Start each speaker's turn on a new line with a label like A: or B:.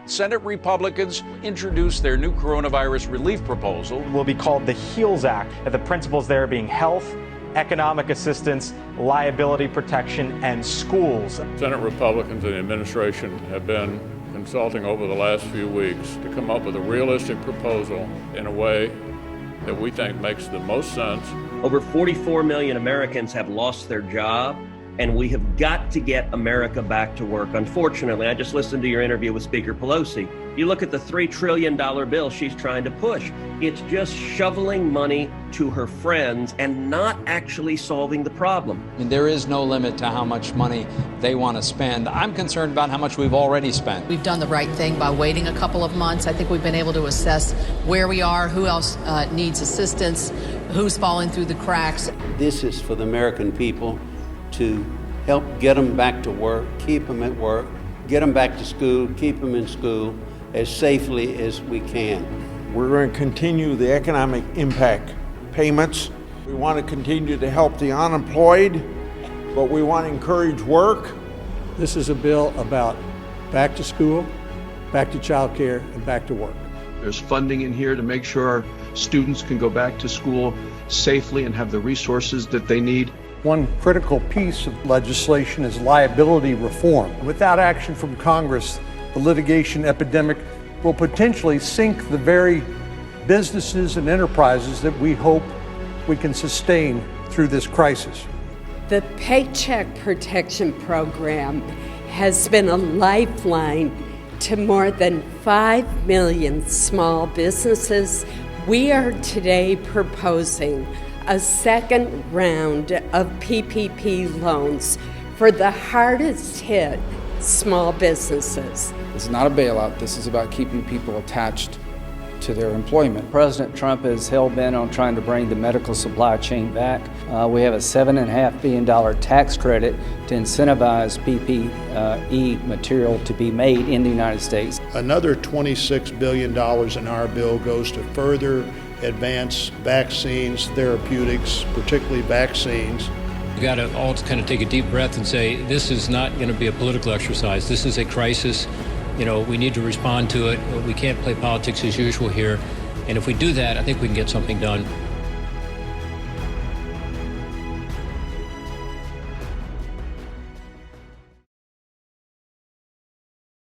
A: Senate Republicans introduced their new coronavirus relief proposal.
B: It will be called the HEALS Act, and the principles there being health, economic assistance, liability protection, and schools.
C: Senate Republicans and the administration have been consulting over the last few weeks to come up with a realistic proposal in a way that we think makes the most sense.
D: Over 44 million Americans have lost their job, and we have got to get America back to work. Unfortunately, I just listened to your interview with Speaker Pelosi. You look at the $3 trillion bill she's trying to push. It's just shoveling money to her friends and not actually solving the problem.
E: I mean, there is no limit to how much money they want to spend. I'm concerned about how much we've already spent.
F: We've done the right thing by waiting a couple of months. I think we've been able to assess where we are, who else needs assistance, who's falling through the cracks.
G: This is for the American people to help get them back to work, keep them at work, get them back to school, keep them in school as safely as we can.
H: We're going to continue the economic impact payments. We want to continue to help the unemployed, but we want to encourage work.
I: This is a bill about back to school, back to childcare, and back to work.
J: There's funding in here to make sure our students can go back to school safely and have the resources that they need.
I: One critical piece of legislation is liability reform. Without action from Congress, the litigation epidemic will potentially sink the very businesses and enterprises that we hope we can sustain through this crisis.
K: The Paycheck Protection Program has been a lifeline to more than 5 million small businesses. We are today proposing a second round of PPP loans for the hardest hit small businesses.
L: This is not a bailout. This is about keeping people attached to their employment.
M: President Trump is hell-bent on trying to bring the medical supply chain back. We have a $7.5 billion tax credit to incentivize PPE material to be made in the United States.
N: Another $26 billion in our bill goes to further advance vaccines, therapeutics, particularly vaccines.
O: We've got to all kind of take a deep breath and say, this is not going to be a political exercise. This is a crisis. We need to respond to it. We can't play politics as usual here. And if we do that, I think we can get something done.